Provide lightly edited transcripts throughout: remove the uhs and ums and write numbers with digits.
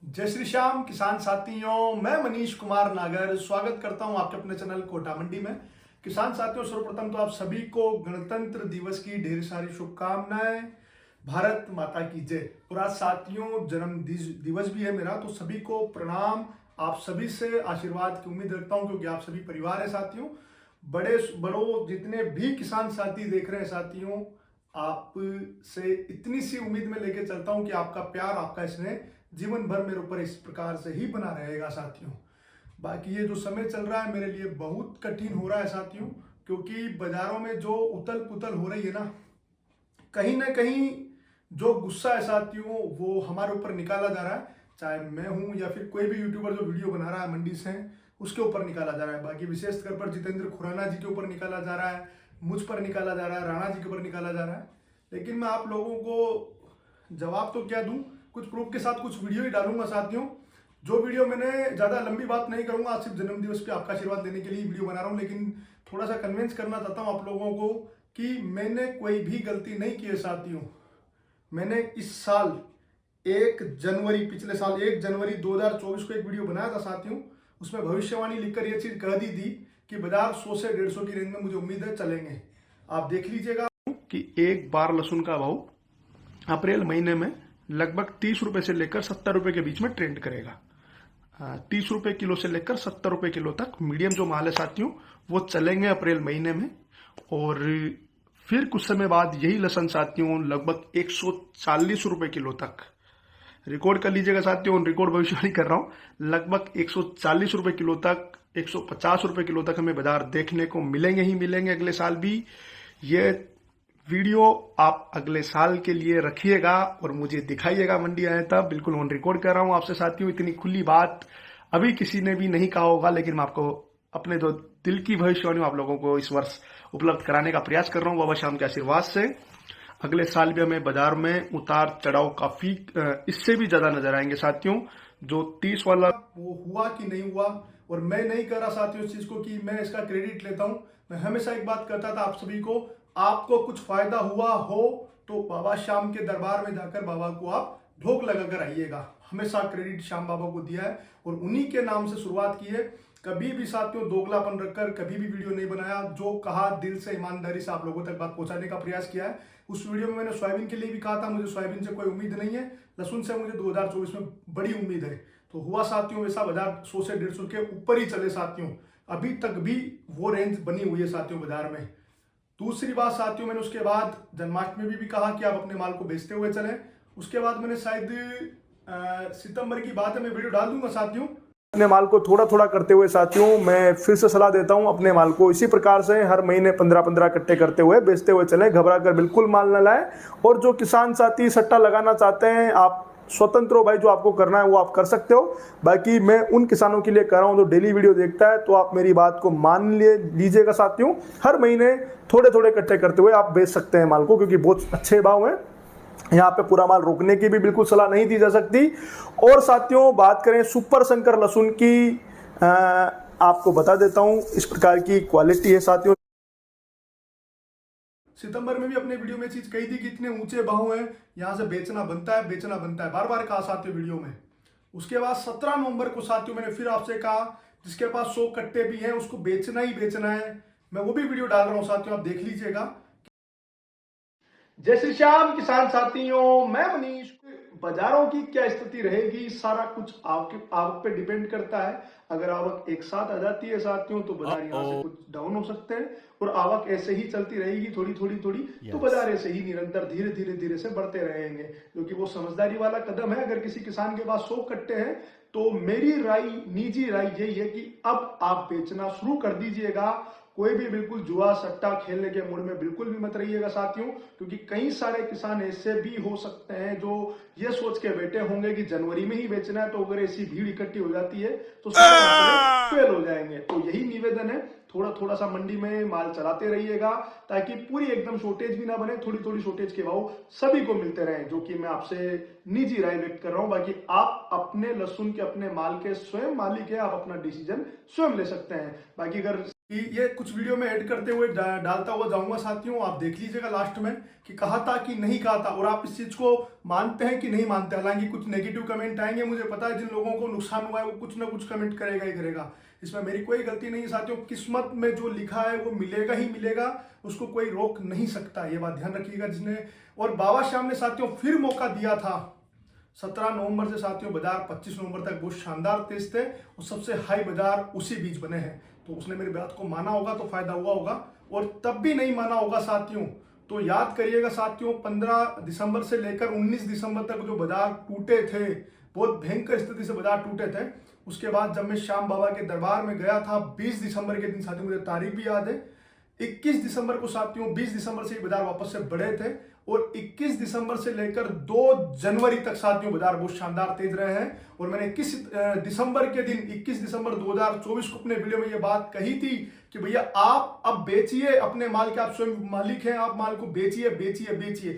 जय श्री श्याम किसान साथियों, मैं मनीष कुमार नागर स्वागत करता हूं आपके अपने चैनल कोटा मंडी में। किसान साथियों, सर्वप्रथम तो आप सभी को गणतंत्र दिवस की ढेर सारी शुभकामनाएं। भारत माता की जय। और आज साथियों जन्म दिवस भी है मेरा, तो सभी को प्रणाम। आप सभी से आशीर्वाद की उम्मीद रखता हूं क्योंकि आप सभी परिवार है साथियों। बड़े बड़ों जितने भी किसान साथी देख रहे हैं साथियों, आप से इतनी सी उम्मीद में लेके चलता हूं कि आपका प्यार, आपका स्नेह जीवन भर मेरे ऊपर इस प्रकार से ही बना रहेगा साथियों। बाकी ये जो समय चल रहा है मेरे लिए बहुत कठिन हो रहा है साथियों, क्योंकि बाजारों में जो उथल पुथल हो रही है ना कहीं जो गुस्सा है साथियों वो हमारे ऊपर निकाला जा रहा है। चाहे मैं हूं या फिर कोई भी यूट्यूबर जो वीडियो बना रहा है मंडी से, उसके ऊपर निकाला जा रहा है। बाकी विशेषकर पर जितेंद्र खुराना जी के ऊपर निकाला जा रहा है, मुझ पर निकाला जा रहा है, राणा जी के ऊपर निकाला जा रहा है। लेकिन मैं आप लोगों को जवाब तो क्या दूं, कुछ प्रूफ के साथ कुछ वीडियो ही डालूंगा साथियों। जो वीडियो मैंने ज्यादा लंबी बात नहीं करूंगा, आज सिर्फ जन्मदिवस पे आपका आशीर्वाद देने के लिए वीडियो बना रहा हूं, लेकिन थोड़ा सा कन्विंस करना चाहता हूं आप लोगों को कि मैंने कोई भी गलती नहीं की है साथियों। मैंने इस साल पिछले साल 1 जनवरी 2024 को एक वीडियो बनाया था साथियों। उसमें भविष्यवाणी लिखकर यह चीज कह दी थी कि बाजार 100 से 150 की रेंज में मुझे उम्मीद है चलेंगे। आप देख लीजिएगा कि एक बार लहसुन का भाव अप्रैल महीने में लगभग 30 रुपए से लेकर 70 रुपए के बीच में ट्रेंड करेगा। 30 रुपए किलो से लेकर 70 रुपए किलो तक मीडियम जो माल है साथियों वो चलेंगे अप्रैल महीने में। और फिर कुछ समय बाद यही लहसुन साथियों लगभग 140 रुपए किलो तक, रिकॉर्ड कर लीजिएगा साथियों, रिकॉर्ड भविष्यवाणी कर रहा हूं, लगभग 140 रुपए किलो तक, 150 रुपए किलो तक हमें बाजार देखने को मिलेंगे ही मिलेंगे अगले साल भी। ये वीडियो आप अगले साल के लिए रखिएगा और मुझे दिखाइएगा मंडी आए तब। बिल्कुल ऑन रिकॉर्ड कर रहा हूं आपसे साथियों, इतनी खुली बात अभी किसी ने भी नहीं कहा होगा, लेकिन मैं आपको अपने जो दिल की भविष्यवाणी आप लोगों को इस वर्ष उपलब्ध कराने का प्रयास कर रहा हूं बाबा श्याम के आशीर्वाद से। अगले साल भी हमें बाजार में उतार चढ़ाव काफी इससे भी ज्यादा नजर आएंगे साथियों। जो 30 वाला वो हुआ कि नहीं हुआ, और मैं नहीं कर रहा साथियों इस चीज को कि मैं इसका क्रेडिट लेता हूं। मैं हमेशा एक बात करता था आप सभी को, आपको कुछ फायदा हुआ हो तो बाबा श्याम के दरबार में जाकर बाबा को आप भोग लगाकर आइएगा। हमेशा क्रेडिट श्याम बाबा को दिया है और उन्हीं के नाम से शुरुआत की है। कभी भी साथियों दोगलापन रखकर कभी भी वीडियो नहीं बनाया। जो कहा दिल से ईमानदारी से आप लोगों तक बात पहुंचाने का प्रयास किया है। उस वीडियो में मैंने सोयाबीन के लिए भी कहा था मुझे सोयाबीन से कोई उम्मीद नहीं है, लहसुन से मुझे 2024 में बड़ी उम्मीद है। तो हुआ साथियों वैसा, बाजार 100 से 150 के ऊपर ही चले साथियों। अभी तक भी वो रेंज बनी हुई है साथियों बाजार में। दूसरी बात साथियों, मैंने उसके बाद जन्माष्टमी में भी कहा कि आप अपने माल को बेचते हुए चलें। उसके बाद मैंने शायद सितंबर की बात है, मैं वीडियो डाल दूंगा साथियों। अपने माल को थोड़ा थोड़ा करते हुए साथियों मैं फिर से सलाह देता हूं, अपने माल को इसी प्रकार से हर महीने 15-15 कट्टे करते हुए बेचते हुए चलें। घबरा कर बिल्कुल माल न लाएं। और जो किसान साथी सट्टा लगाना चाहते हैं, आप स्वतंत्र हो भाई, जो आपको करना है वो आप कर सकते हो। बाकी मैं उन किसानों के लिए कर रहा हूं जो डेली वीडियो देखता है, तो आप मेरी बात को मान लीजिएगा साथियों। हर महीने थोड़े थोड़े इकट्ठे करते हुए आप बेच सकते हैं माल को, क्योंकि बहुत अच्छे भाव हैं। यहाँ पे पूरा माल रोकने की भी बिल्कुल सलाह नहीं दी जा सकती। और साथियों बात करें सुपर शंकर लहसुन की, आपको बता देता हूं इस प्रकार की क्वालिटी है साथियों। सितंबर में भी अपने वीडियो में चीज कही थी कि इतने ऊंचे भाव हैं, यहां से बेचना बनता है, बेचना बनता है, बार बार कहा साथियों वीडियो में। उसके बाद 17 नवंबर को साथियों मैंने फिर आपसे कहा जिसके पास 100 कट्टे भी हैं उसको बेचना ही बेचना है। मैं वो भी वीडियो डाल रहा हूं साथियों, आप देख लीजिएगा। जय श्री श्याम किसान साथियों, मैं मनीष। बाजारों की क्या स्थिति रहेगी, सारा कुछ आपके आवक पे डिपेंड करता है। अगर आवक एक साथ आ जाती है साथियों तो बाजार यहाँ से कुछ डाउन हो सकते हैं, और आवक ऐसे ही चलती रहेगी थोड़ी थोड़ी थोड़ी, तो बाजार ऐसे ही निरंतर धीरे धीरे धीरे से बढ़ते रहेंगे, क्योंकि वो समझदारी वाला कदम है। अगर किसी किसान के पास 100 कट्टे हैं तो मेरी राय, निजी राय यही है कि अब आप बेचना शुरू कर दीजिएगा। कोई भी बिल्कुल जुआ सट्टा खेलने के मूड में बिल्कुल भी मत रहिएगा साथियों, क्योंकि कई सारे किसान ऐसे भी हो सकते हैं जो ये सोच के बैठे होंगे कि जनवरी में ही बेचना है, तो अगर ऐसी भीड़ इकट्ठी हो जाती है तो फेल हो जाएंगे। तो यही निवेदन है, थोड़ा थोड़ा सा मंडी में माल चलाते रहिएगा ताकि पूरी एकदम शॉर्टेज भी ना बने, थोड़ी थोड़ी शॉर्टेज के भाव सभी को मिलते रहे, जो कि मैं आपसे निजी राय व्यक्त कर रहा हूं। बाकी आप अपने लहसुन के, अपने माल के स्वयं मालिक है, आप अपना डिसीजन स्वयं ले सकते हैं। बाकी अगर कि ये कुछ वीडियो में ऐड करते हुए डालता हुआ जाऊंगा साथियों, आप देख लीजिएगा लास्ट में कि कहा था कि नहीं कहा था, और आप इस चीज को मानते हैं कि नहीं मानते। हालांकि कुछ नेगेटिव कमेंट आएंगे, मुझे पता है जिन लोगों को नुकसान हुआ है वो कुछ ना कुछ कमेंट करेगा ही करेगा, इसमें मेरी कोई गलती नहीं है साथियों। किस्मत में जो लिखा है वो मिलेगा ही मिलेगा, उसको कोई रोक नहीं सकता, ये बात ध्यान रखिएगा जिसने। और बाबा श्याम ने साथियों फिर मौका दिया था 17 नवंबर से साथियों बाजार 25 नवंबर तक बहुत शानदार तेज थे और सबसे हाई बाजार उसी बीच बने हैं, तो उसने मेरी बात को माना होगा तो फायदा हुआ होगा, और तब भी नहीं माना होगा साथियों तो याद करिएगा साथियों 15 दिसंबर से लेकर 19 दिसंबर तक जो बाजार टूटे थे, बहुत भयंकर स्थिति से बाजार टूटे थे। उसके बाद जब मैं श्याम बाबा के दरबार में गया था 20 दिसंबर के दिन साथियों, मुझे तारीख भी याद है, 21 दिसंबर को साथियों 20 दिसंबर से बाजार वापस से बढ़े थे, और 21 दिसंबर से लेकर 2 जनवरी तक साथियों बाजार बहुत शानदार तेज रहे हैं। और मैंने 21 दिसंबर के दिन 21 दिसंबर 2024 को अपने वीडियो में ये बात कही थी कि भैया आप अब बेचिए अपने माल के, आप स्वयं मालिक हैं, आप माल को बेचिए बेचिए बेचिए,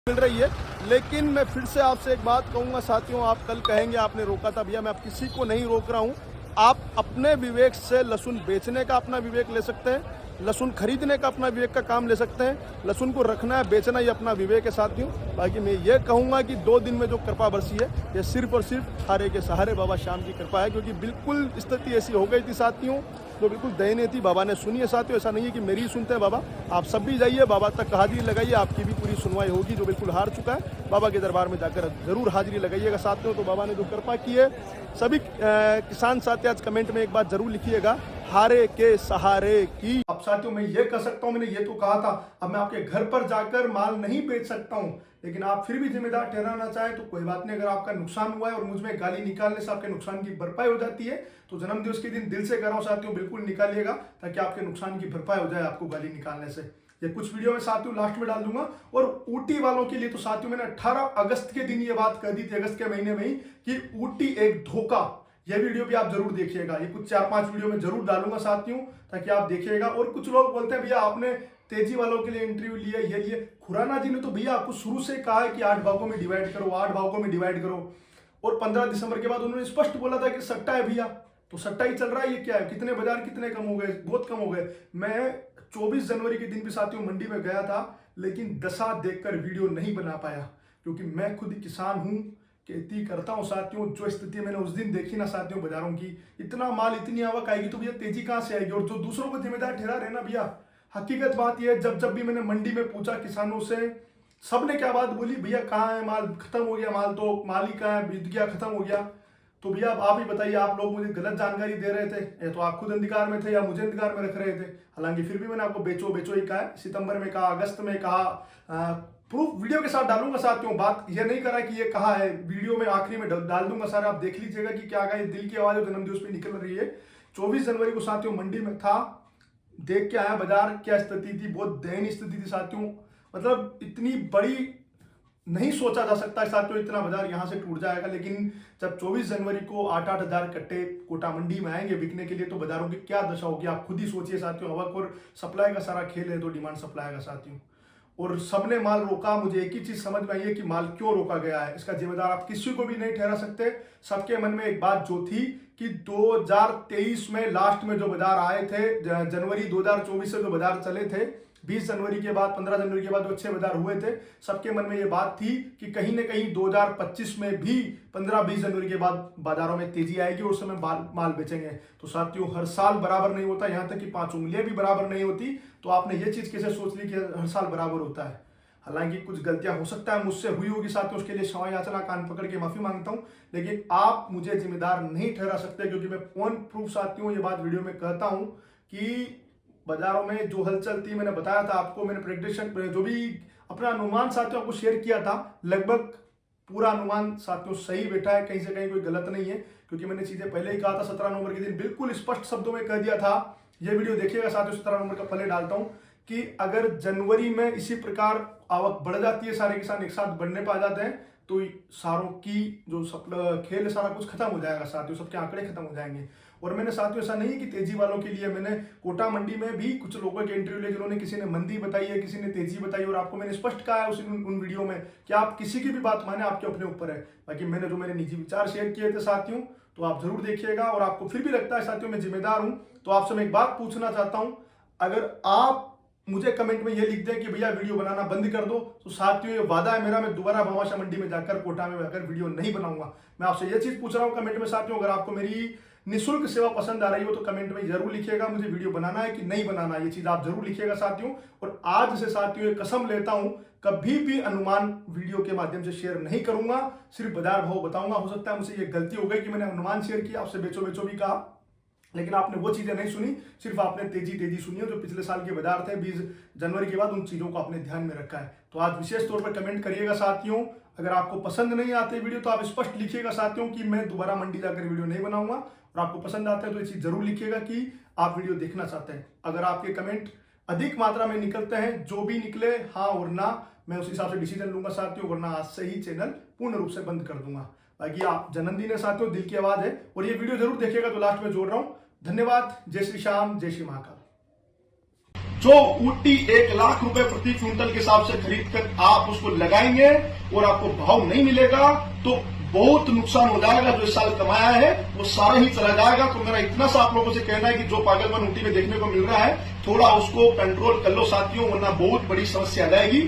मिल रही है। लेकिन मैं फिर से आपसे एक बात कहूंगा साथियों, आप कल कहेंगे आपने रोका था, भैया मैं अब किसी को नहीं रोक रहा हूं, आप अपने विवेक से लहसुन बेचने का अपना विवेक ले सकते हैं, लहसुन खरीदने का अपना विवेक का काम ले सकते हैं, लहसुन को रखना है बेचना ये अपना विवेक है साथियों। बाकी मैं ये कहूंगा कि 2 दिन में जो कृपा बरसी है ये सिर्फ और सिर्फ हारे के सहारे बाबा श्याम की कृपा है, क्योंकि बिल्कुल स्थिति ऐसी हो गई थी साथियों जो बिल्कुल दयनीय थी। बाबा ने सुनी है साथियों, ऐसा नहीं है कि मेरी सुनते हैं बाबा, आप सब भी जाइए बाबा तक हाजिरी लगाइए, आपकी भी पूरी सुनवाई होगी। जो बिल्कुल हार चुका है बाबा के दरबार में जाकर जरूर हाजिरी लगाइएगा साथियों। तो बाबा ने जो कृपा की है, सभी किसान साथी आज कमेंट में एक बात जरूर लिखिएगा, हारे के सहारे की। अब साथियों मैं ये कह सकता हूं, मैंने ये तो कहा था अब मैं आपके घर पर जाकर माल नहीं बेच सकता हूं, लेकिन आप फिर भी जिम्मेदार ठहराना चाहे तो कोई बात नहीं। अगर आपका नुकसान हुआ है और मुझ में गाली निकालने से आपके नुकसान की भरपाई हो जाती है तो जन्मदिवस के दिन दिल से कर रहा हूं साथियों, बिल्कुल निकालिएगा ताकि आपके नुकसान की भरपाई हो जाए आपको गाली निकालने से। ये कुछ वीडियो में साथियों लास्ट में डाल दूंगा। और ऊटी वालों के लिए तो साथियों मैंने 18 अगस्त के दिन ये बात कह दी थी, अगस्त के महीने में ही, कि ऊटी एक धोखा। ये वीडियो भी आप जरूर देखिएगा, ये कुछ 4-5 वीडियो में जरूर डालूंगा साथियों ताकि आप देखिएगा। और कुछ लोग बोलते हैं भैया आपने तेजी वालों के लिए इंटरव्यू लिया, ये लिए। खुराना जी ने तो भैया आपको शुरू से कहा है कि 8 भागों में डिवाइड करो, 8 भागों में डिवाइड करो, और 15 दिसंबर के बाद उन्होंने स्पष्ट बोला था कि सट्टा है भैया, तो सट्टा ही चल रहा है। ये क्या है, कितने बाजार कितने कम हो गए, बहुत कम हो गए। मैं 24 जनवरी के दिन भी साथियों मंडी में गया था, लेकिन दशा देखकर वीडियो नहीं बना पाया, क्योंकि मैं खुद किसान हूं, खेती करता हूं साथियों। जो स्थिति मैंने उस दिन देखी ना साथियों बाजारों की, इतना माल इतनी आवक आएगी तो भैया तेजी कहां से आएगी, और जो दूसरों को जिम्मेदार ठहरा रहे ना भैया। हकीकत बात यह है, जब भी मैंने मंडी में पूछा किसानों से, सबने क्या बात बोली, भैया कहाँ है माल, खत्म हो गया माल, तो माल ही कहाँ है, बीत गया, खत्म हो गया। तो भैया आप ही बताइए, आप लोग मुझे गलत जानकारी दे रहे थे, या तो आप खुद अंधकार में थे या मुझे अंधकार में रख रहे थे। हालांकि फिर भी मैंने आपको बेचो बेचो ही कहा है, सितंबर में कहा, अगस्त में कहा, प्रूफ वीडियो के साथ डालूंगा साथियों। बात ये नहीं करा कि ये कहा है, वीडियो में आखिरी में डाल दूंगा सारे, आप देख लीजिएगा कि क्या कहा। दिल की आवाज जन्मदिवस पे निकल रही है। 24 जनवरी को साथियों मंडी में था, देख के आया बाजार क्या स्थिति थी, बहुत दयनीय स्थिति थी साथियों। मतलब इतनी बड़ी नहीं सोचा जा सकता है साथियों, इतना बाजार यहां से टूट जाएगा। लेकिन जब 24 जनवरी को 8-8 हजार कट्टे कोटा मंडी में आएंगे बिकने के लिए, तो बाजारों की क्या दशा होगी आप खुद ही सोचिए साथियों। आवक और सप्लाई का सारा खेल है, तो डिमांड सप्लाई का साथियों। और सबने माल रोका, मुझे एक ही चीज समझ में आई है कि माल क्यों रोका गया है, इसका जिम्मेदार आप किसी को भी नहीं ठहरा सकते। सबके मन में एक बात जो थी कि 2023 में लास्ट में जो बाजार आए थे, जनवरी 2024 से जो बाजार चले थे, 20 जनवरी के बाद 15 जनवरी के बाद जो अच्छे बाजार हुए थे, सबके मन में ये बात थी कि कहीं ना कहीं 2025 में भी 15-20 जनवरी के बाद बाजारों में तेजी आएगी और उस समय माल बेचेंगे। तो साथियों हर साल बराबर नहीं होता, यहाँ तक कि 5 उंगलियां भी बराबर नहीं होती। तो आपने ये चीज कैसे सोच ली कि हर साल बराबर होता है। हालांकि कुछ गलतियां हो सकता है मुझसे हुई होगी साथियों, उसके लिए क्षमा याचना, कान पकड़ के माफी मांगता हूं। लेकिन आप मुझे जिम्मेदार नहीं ठहरा सकते, क्योंकि मैं ऑन प्रूफ साथियों ये बात वीडियो में कहता हूं कि बाजारों में जो हलचल थी, मैंने बताया था आपको, मैंने प्रेडिक्शन जो भी अपना अनुमान साथियों आपको शेयर किया था, लगभग पूरा अनुमान साथियों सही बैठा है, कहीं से कहीं कोई गलत नहीं है। क्योंकि मैंने चीजें पहले ही कहा था, 17 नवंबर के दिन बिल्कुल स्पष्ट शब्दों में कह दिया था। ये वीडियो देखिएगा साथियों, 17 नवंबर का पहले डालता हूं कि अगर जनवरी में इसी प्रकार आवक बढ़ जाती है, सारे किसान एक साथ बढ़ने पा जाते हैं, तो सारों की जो खेल है सारा कुछ खत्म हो जाएगा साथियों, सबके आंकड़े खत्म हो जाएंगे। और मैंने साथियों ऐसा नहीं है कि तेजी वालों के लिए, मैंने कोटा मंडी में भी कुछ लोगों के इंटरव्यू लिए जिन्होंने किसी ने मंदी बताई है, किसी ने तेजी बताई, और आपको मैंने स्पष्ट कहा है उन वीडियो में कि आप किसी की भी बात माने, आपके अपने ऊपर है। बाकी मैंने जो मेरे निजी विचार शेयर किए थे साथियों, तो आप जरूर देखिएगा। और आपको फिर भी लगता है साथियों मैं जिम्मेदार हूं, तो आपसे मैं एक बात पूछना चाहता हूं, अगर आप मुझे कमेंट में ये लिख दें कि भैया वीडियो बनाना बंद कर दो, तो साथियों ये वादा है मेरा, मैं दोबारा भामाशाह मंडी में जाकर, कोटा में जाकर वीडियो नहीं बनाऊंगा। मैं आपसे ये चीज पूछ रहा हूं कमेंट में साथियों, अगर आपको मेरी निःशुल्क सेवा पसंद आ रही हो तो कमेंट में जरूर लिखिएगा मुझे वीडियो बनाना है कि नहीं बनाना, ये चीज आप जरूर लिखिएगा साथियों। और आज से साथियों ये कसम लेता हूं, कभी भी अनुमान वीडियो के माध्यम से शेयर नहीं करूंगा, सिर्फ बाजार भाव बताऊंगा। हो सकता है मुझसे ये गलती हो गई कि मैंने अनुमान शेयर किया, आपसे बेचो बेचो भी कहा, लेकिन आपने वो चीजें नहीं सुनी, सिर्फ आपने तेजी सुनी है। जो पिछले साल के बाजार थे 20 जनवरी के बाद, उन चीजों को आपने ध्यान में रखा है। तो आज विशेष तौर पर कमेंट करिएगा साथियों, अगर आपको पसंद नहीं आते वीडियो तो आप स्पष्ट लिखिएगा साथियों कि मैं दोबारा मंडी जाकर वीडियो नहीं बनाऊंगा, और आपको पसंद आता है तो ये चीज जरूर लिखिएगा कि आप वीडियो देखना चाहते हैं। अगर आपके कमेंट अधिक मात्रा में निकलते हैं, जो भी निकले हाँ और ना, मैं उस हिसाब से डिसीजन लूंगा साथियों, वरना आज से ही चैनल पूर्ण रूप से बंद कर दूंगा। बाकी आप जन्मदिन है साथियों, दिल की आवाज है, और ये वीडियो जरूर देखिएगा, तो लास्ट में जोड़ रहा हूं। धन्यवाद, जय श्री श्याम, जय श्री महाकाल। जो ऊटी 1 लाख रुपए प्रति क्विंटल के हिसाब से खरीद कर आप उसको लगाएंगे और आपको भाव नहीं मिलेगा तो बहुत नुकसान हो जाएगा। जो इस साल कमाया है वो सारा ही चला जाएगा। तो मेरा इतना सा आप लोगों से कहना है कि जो पागलपन ऊटी में देखने को मिल रहा है, थोड़ा उसको कंट्रोल कर लो साथियों, वरना बहुत बड़ी समस्या आ जाएगी।